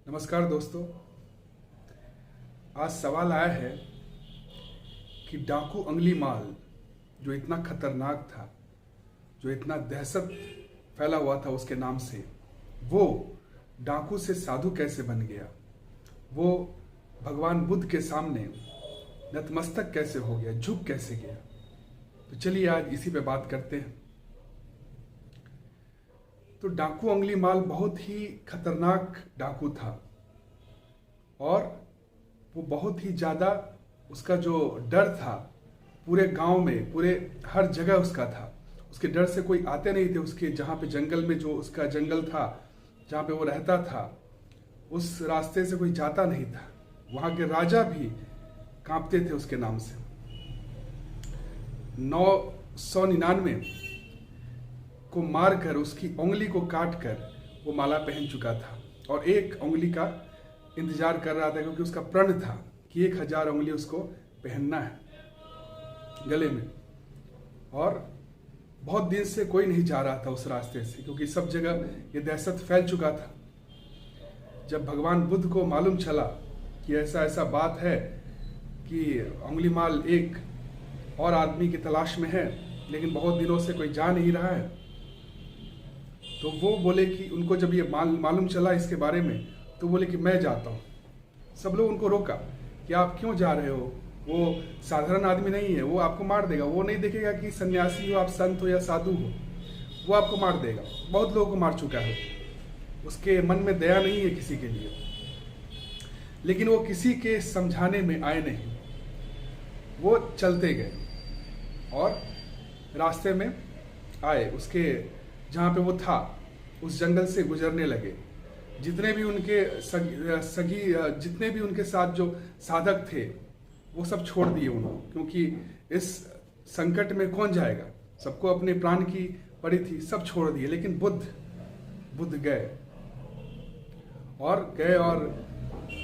नमस्कार दोस्तों। आज सवाल आया है कि डाकू अंगुलीमाल जो इतना खतरनाक था, जो इतना दहशत फैला हुआ था उसके नाम से, वो डाकू से साधु कैसे बन गया? वो भगवान बुद्ध के सामने नतमस्तक कैसे हो गया, झुक कैसे गया? तो चलिए आज इसी पे बात करते हैं। तो डाकू अंगुलीमाल बहुत ही खतरनाक डाकू था और वो बहुत ही ज़्यादा, उसका जो डर था पूरे गांव में, पूरे हर जगह उसका था। उसके डर से कोई आते नहीं थे। उसके जहाँ पे जंगल में, जो उसका जंगल था जहाँ पे वो रहता था, उस रास्ते से कोई जाता नहीं था। वहाँ के राजा भी कांपते थे उसके नाम से। 999 को मारकर, उसकी उंगली को काटकर वो माला पहन चुका था और एक उंगली का इंतजार कर रहा था, क्योंकि उसका प्रण था कि 1000 उंगली उसको पहनना है गले में। और बहुत दिन से कोई नहीं जा रहा था उस रास्ते से, क्योंकि सब जगह ये दहशत फैल चुका था। जब भगवान बुद्ध को मालूम चला कि ऐसा ऐसा बात है कि अंगुलीमाल एक और आदमी की तलाश में है, लेकिन बहुत दिनों से कोई जा नहीं रहा है, तो वो बोले कि उनको जब ये मालूम चला इसके बारे में, तो बोले कि मैं जाता हूँ। सब लोग उनको रोका कि आप क्यों जा रहे हो, वो साधारण आदमी नहीं है, वो आपको मार देगा। वो नहीं देखेगा कि सन्यासी हो, आप संत हो या साधु हो, वो आपको मार देगा। बहुत लोगों को मार चुका है, उसके मन में दया नहीं है किसी के लिए। लेकिन वो किसी के समझाने में आए नहीं, वो चलते गए और रास्ते में आए, उसके जहाँ पे वो था उस जंगल से गुजरने लगे। जितने भी उनके जितने भी उनके साथ जो साधक थे, वो सब छोड़ दिए उन्होंने, क्योंकि इस संकट में कौन जाएगा, सबको अपने प्राण की पड़ी थी, सब छोड़ दिए। लेकिन बुद्ध गए और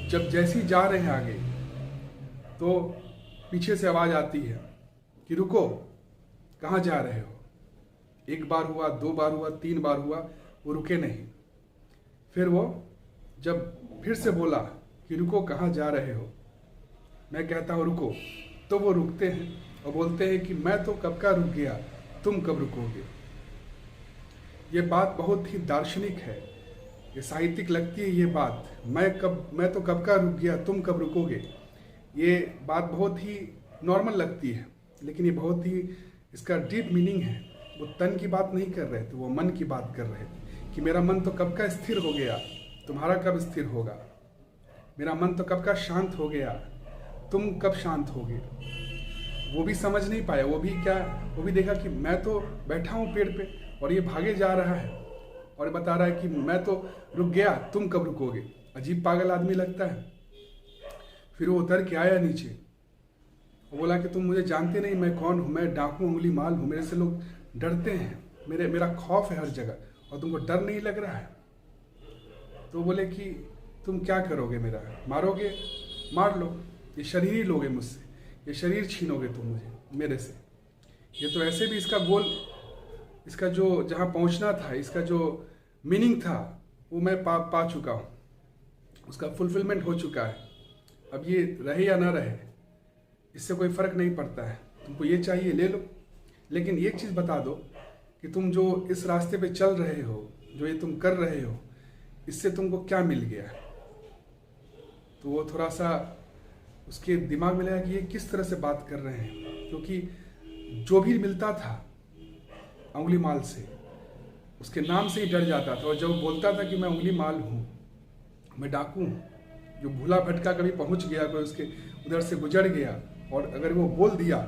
जब जैसे ही जा रहे हैं आगे, तो पीछे से आवाज आती है कि रुको, कहाँ जा रहे हो? एक बार हुआ, 2 बार हुआ, 3 बार हुआ, वो रुके नहीं। फिर वो जब फिर से बोला कि रुको, कहाँ जा रहे हो? मैं कहता हूँ रुको, तो वो रुकते हैं और बोलते हैं कि मैं तो कब का रुक गया, तुम कब रुकोगे? ये बात बहुत ही दार्शनिक है, ये साहित्यिक लगती है ये बात। मैं तो कब का रुक गया, तुम कब रुकोगे? ये बात बहुत ही नॉर्मल लगती है, लेकिन ये बहुत ही, इसका डीप मीनिंग है। वो तन की बात नहीं कर रहे थे, वो मन की बात कर रहे थे कि मेरा मन तो कब का स्थिर हो गया, तुम्हारा कब स्थिर होगा? मेरा मन तो कब का शांत हो गया, तुम कब शांत होगे? वो भी समझ नहीं पाया। वो भी देखा कि मैं तो बैठा हूँ पेड़ पे और ये भागे जा रहा है और बता रहा है कि मैं तो रुक गया, तुम कब रुकोगे? अजीब पागल आदमी लगता है। फिर वो उतर के आया नीचे, वो बोला कि तुम मुझे जानते नहीं, मैं कौन हूँ? मैं डाकू अंगुलीमाल हूँ, मेरे से लोग डरते हैं, मेरा खौफ है हर जगह, और तुमको डर नहीं लग रहा है? तो बोले कि तुम क्या करोगे? मेरा मारोगे? मार लो, ये शरीर ही लोगे मुझसे, ये शरीर छीनोगे तुम मेरे से। ये तो ऐसे भी इसका गोल, इसका जो जहाँ पहुँचना था, इसका जो मीनिंग था, वो मैं पा चुका हूँ, उसका फुलफिलमेंट हो चुका है। अब ये रहे या ना रहे, इससे कोई फर्क नहीं पड़ता है। तुमको ये चाहिए ले लो, लेकिन एक चीज़ बता दो कि तुम जो इस रास्ते पे चल रहे हो, जो ये तुम कर रहे हो, इससे तुमको क्या मिल गया? तो वो थोड़ा सा उसके दिमाग में लगा कि ये किस तरह से बात कर रहे हैं, क्योंकि जो भी मिलता था अंगुलीमाल से, उसके नाम से ही डर जाता था। और जब बोलता था कि मैं अंगुलीमाल हूँ, मैं डाकू हूँ, जो भूला भटका कभी पहुँच गया, कोई उसके उधर से गुजर गया, और अगर वो बोल दिया,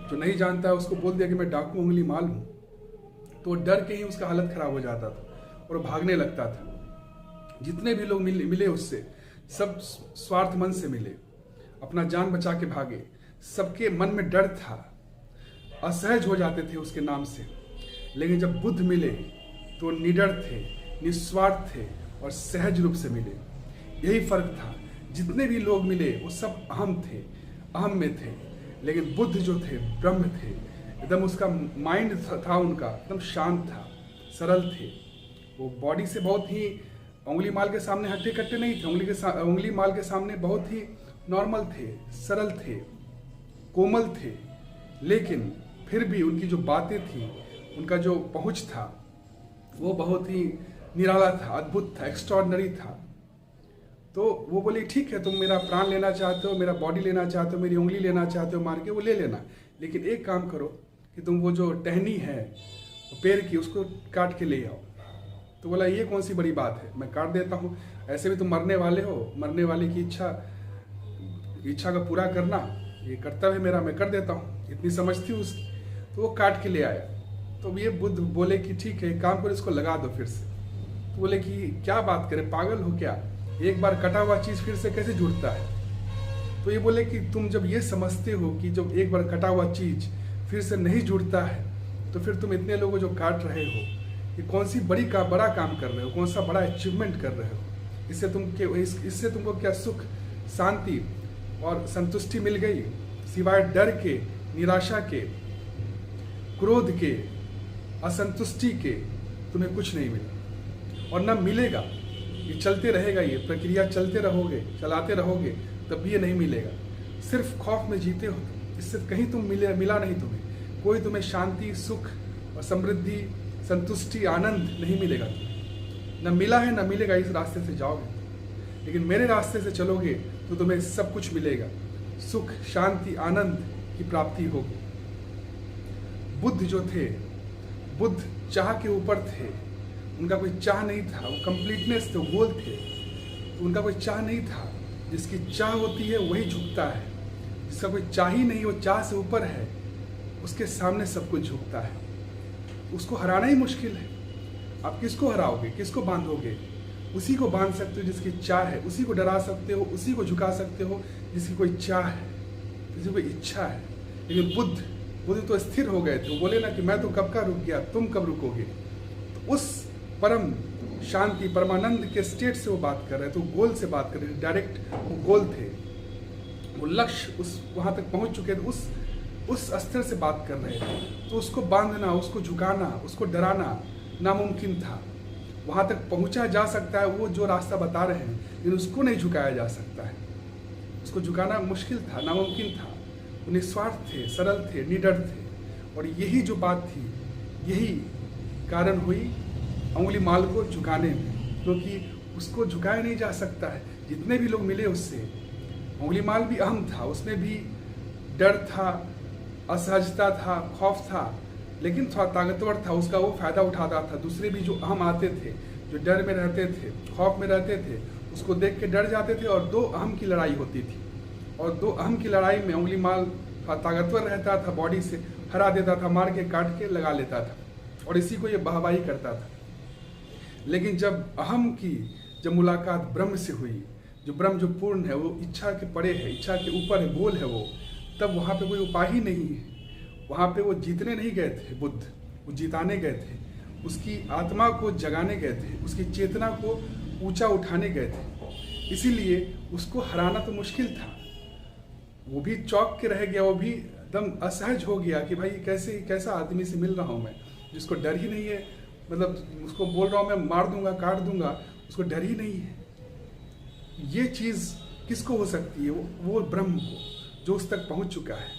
जो नहीं जानता है उसको बोल दिया कि मैं डाकू अंगुलीमाल हूँ, तो डर के ही उसका हालत खराब हो जाता था और भागने लगता था। जितने भी लोग मिले उससे, सब स्वार्थ मन से मिले, अपना जान बचा के भागे। सबके मन में डर था, असहज हो जाते थे उसके नाम से। लेकिन जब बुद्ध मिले तो निडर थे, निस्वार्थ थे और सहज रूप से मिले। यही फर्क था। जितने भी लोग मिले वो सब अहम थे, अहम में थे, लेकिन बुद्ध जो थे ब्रह्म थे। एकदम उसका माइंड था उनका एकदम शांत था, सरल थे। वो बॉडी से बहुत ही उंगली माल के सामने हट्टे कट्टे नहीं थे। उंगली माल के सामने बहुत ही नॉर्मल थे, सरल थे, कोमल थे, लेकिन फिर भी उनकी जो बातें थी, उनका जो पहुंच था, वो बहुत ही निराला था, अद्भुत था, एक्स्ट्रॉर्डनरी था। तो वो बोली ठीक है, तुम मेरा प्राण लेना चाहते हो, मेरा बॉडी लेना चाहते हो, मेरी उंगली लेना चाहते हो मार के, वो ले लेना, लेकिन एक काम करो कि तुम वो जो टहनी है पेड़ की, उसको काट के ले आओ। तो बोला ये कौन सी बड़ी बात है, मैं काट देता हूँ, ऐसे भी तुम मरने वाले हो, मरने वाले की इच्छा का पूरा करना ये कर्तव्य है मेरा, मैं कर देता हूँ, इतनी समझ थी उसकी। तो वो काट के ले आया। तो ये बुद्ध बोले कि ठीक है, एक काम करो, इसको लगा दो फिर से। तो बोले कि क्या बात करें, पागल हो क्या, एक बार कटा हुआ चीज फिर से कैसे जुड़ता है। तो ये बोले कि तुम जब ये समझते हो कि जब एक बार कटा हुआ चीज फिर से नहीं जुड़ता है, तो फिर तुम इतने लोगों जो काट रहे हो, ये कौन सी बड़ा काम कर रहे हो, कौन सा बड़ा अचीवमेंट कर रहे हो। इससे तुमको क्या सुख, शांति और संतुष्टि मिल गई, सिवाय डर के, निराशा के, क्रोध के, असंतुष्टि के तुम्हें कुछ नहीं मिला और न मिलेगा। ये चलते रहेगा, ये प्रक्रिया चलाते रहोगे, तब भी ये नहीं मिलेगा। सिर्फ खौफ में जीते हो, इससे कहीं मिला नहीं तुम्हें, कोई तुम्हें शांति, सुख और समृद्धि, संतुष्टि, आनंद नहीं मिलेगा तुम्हें, न मिला है न मिलेगा। इस रास्ते से जाओगे, लेकिन मेरे रास्ते से चलोगे तो तुम्हें सब कुछ मिलेगा, सुख, शांति, आनंद की प्राप्ति होगी। बुद्ध जो थे, बुद्ध चाह के ऊपर थे, उनका कोई चाह नहीं था, वो कंप्लीटनेस थे, गोल थे, तो उनका कोई चाह नहीं था। जिसकी चाह होती है वही झुकता है, जिसका कोई चाह ही नहीं, वो चाह से ऊपर है, उसके सामने सब कुछ झुकता है। उसको हराना ही मुश्किल है। आप किसको हराओगे, किसको बांधोगे? उसी को बांध सकते हो जिसकी चाह है, उसी को डरा सकते हो, उसी को झुका सकते हो जिसकी कोई चाह है, जिसकी कोई इच्छा है। लेकिन बुद्ध तो स्थिर हो गए थे। वो बोले ना कि मैं तो कब का रुक गया, तुम कब रुकोगे। तो उस परम शांति, परमानंद के स्टेट से वो बात कर रहे थे, तो गोल से बात कर रहे थे, डायरेक्ट वो गोल थे, वो लक्ष्य, उस वहां तक पहुंच चुके थे, उस स्तर से बात कर रहे थे। तो उसको बांधना, उसको झुकाना, उसको डराना नामुमकिन था। वहां तक पहुंचा जा सकता है, वो जो रास्ता बता रहे हैं, लेकिन उसको नहीं झुकाया जा सकता है। उसको झुकाना मुश्किल था, नामुमकिन था। वो निस्वार्थ थे, सरल थे, निडर थे। और यही जो बात थी, यही कारण हुई उंगली माल को झुकाने में, क्योंकि उसको झुकाया नहीं जा सकता है। जितने भी लोग मिले उससे, उंगली माल भी अहम था, उसमें भी डर था, असहजता था, खौफ था, लेकिन थोड़ा ताकतवर था, उसका वो फायदा उठाता था। दूसरे भी जो अहम आते थे, जो डर में रहते थे, खौफ में रहते थे, उसको देख के डर जाते थे और दो अहम की लड़ाई होती थी। और दो अहम की लड़ाई में उंगली माल ताकतवर रहता था, बॉडी से हरा देता था, मार के काट के लगा लेता था, और इसी को ये वाहवाही करता था। लेकिन जब अहम की जब मुलाकात ब्रह्म से हुई, जो ब्रह्म जो पूर्ण है, वो इच्छा के परे है, इच्छा के ऊपर है, गोल है वो, तब वहाँ पे कोई उपाय ही नहीं है। वहाँ पे वो जीतने नहीं गए थे बुद्ध, वो जिताने गए थे, उसकी आत्मा को जगाने गए थे, उसकी चेतना को ऊंचा उठाने गए थे। इसीलिए उसको हराना तो मुश्किल था। वो भी चौंक के रह गया, वो भी एकदम असहज हो गया कि भाई कैसा आदमी से मिल रहा हूँ मैं, जिसको डर ही नहीं है। मतलब उसको बोल रहा हूँ मैं मार दूंगा, काट दूंगा, उसको डर ही नहीं है। ये चीज़ किसको हो सकती है? वो ब्रह्म को, जो उस तक पहुँच चुका है।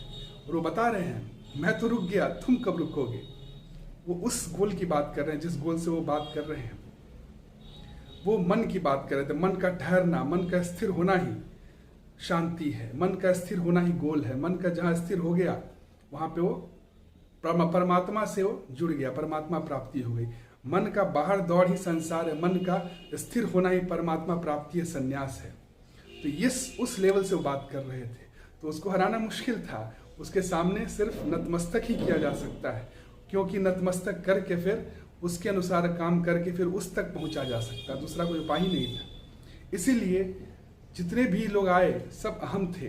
और वो बता रहे हैं, मैं तो रुक गया, तुम कब रुकोगे। वो उस गोल की बात कर रहे हैं, जिस गोल से वो बात कर रहे हैं। वो मन की बात कर रहे थे। मन का ठहरना, मन का स्थिर होना ही शांति है, मन का स्थिर होना ही गोल है। मन का जहाँ स्थिर हो गया, वहाँ पे वो परमात्मा से वो जुड़ गया, परमात्मा प्राप्ति हो गई। मन का बाहर दौड़ ही संसार है, मन का स्थिर होना ही परमात्मा प्राप्ति है, संन्यास है। तो उस लेवल से वो बात कर रहे थे। तो उसको हराना मुश्किल था। उसके सामने सिर्फ नतमस्तक ही किया जा सकता है, क्योंकि नतमस्तक करके फिर उसके अनुसार काम करके फिर उस तक पहुंचा जा सकता, दूसरा कोई उपाय ही नहीं था। इसीलिए जितने भी लोग आए सब अहम थे,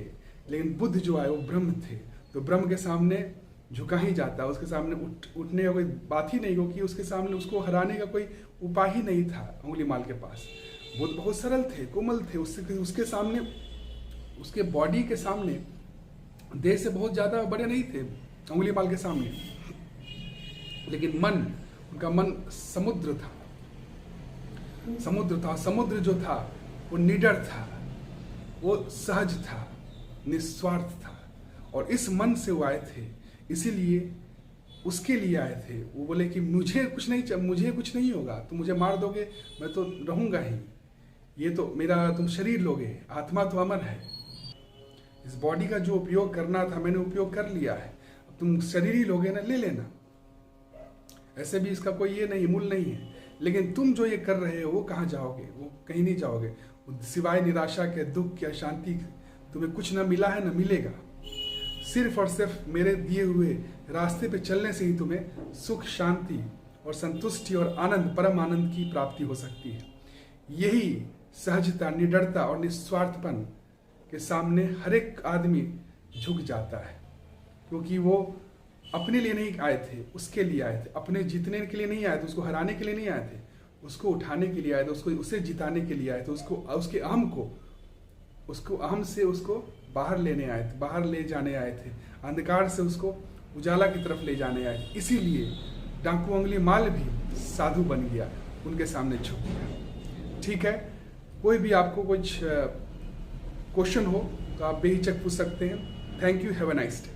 लेकिन बुद्ध जो आए वो ब्रह्म थे। तो ब्रह्म के सामने झुका ही जाता, उसके सामने उठने का कोई बात ही नहीं, क्योंकि उसके सामने उसको हराने का कोई उपाय ही नहीं था उंगली माल के पास। बुद्ध बहुत सरल थे, कोमल थे, उसके सामने, उसके बॉडी के सामने, देह से बहुत ज्यादा बड़े नहीं थे उंगली माल के सामने, लेकिन मन, उनका मन समुद्र था। समुद्र था। समुद्र जो था वो निडर था, वो सहज था, निस्वार्थ था, और इस मन से वो आए थे, इसीलिए उसके लिए आए थे। वो बोले कि मुझे कुछ नहीं होगा, तुम मुझे मार दोगे मैं तो रहूंगा ही, ये तो मेरा तुम शरीर लोगे, आत्मा तो अमर है। इस बॉडी का जो उपयोग करना था मैंने उपयोग कर लिया है, अब तुम शरीर ही लोगे ना, ले लेना, ऐसे भी इसका कोई ये नहीं, मूल नहीं है। लेकिन तुम जो ये कर रहे हो वो कहाँ जाओगे? वो कहीं नहीं जाओगे, सिवाय निराशा के, दुख के, अशांति के। तुम्हें कुछ ना मिला है ना मिलेगा। सिर्फ और सिर्फ मेरे दिए हुए रास्ते पे चलने से ही तुम्हें सुख, शांति और संतुष्टि और आनंद, परम आनंद की प्राप्ति हो सकती है। यही सहजता, निडरता और निस्वार्थपन के सामने हर एक आदमी झुक जाता है, क्योंकि वो अपने लिए नहीं आए थे, उसके लिए आए थे। अपने जीतने के लिए नहीं आए थे, उसको हराने के लिए नहीं आए थे, उसको उठाने के लिए आए थे, उसे जिताने के लिए आए थे, उसके अहम से उसको बाहर लेने आए थे, बाहर ले जाने आए थे, अंधकार से उसको उजाला की तरफ ले जाने आए थे। इसीलिए डाकू अंगुली माल भी साधु बन गया, उनके सामने झुक गया। ठीक है, कोई भी आपको कुछ क्वेश्चन हो तो आप बेहिचक पूछ सकते हैं। Thank you, have a nice day.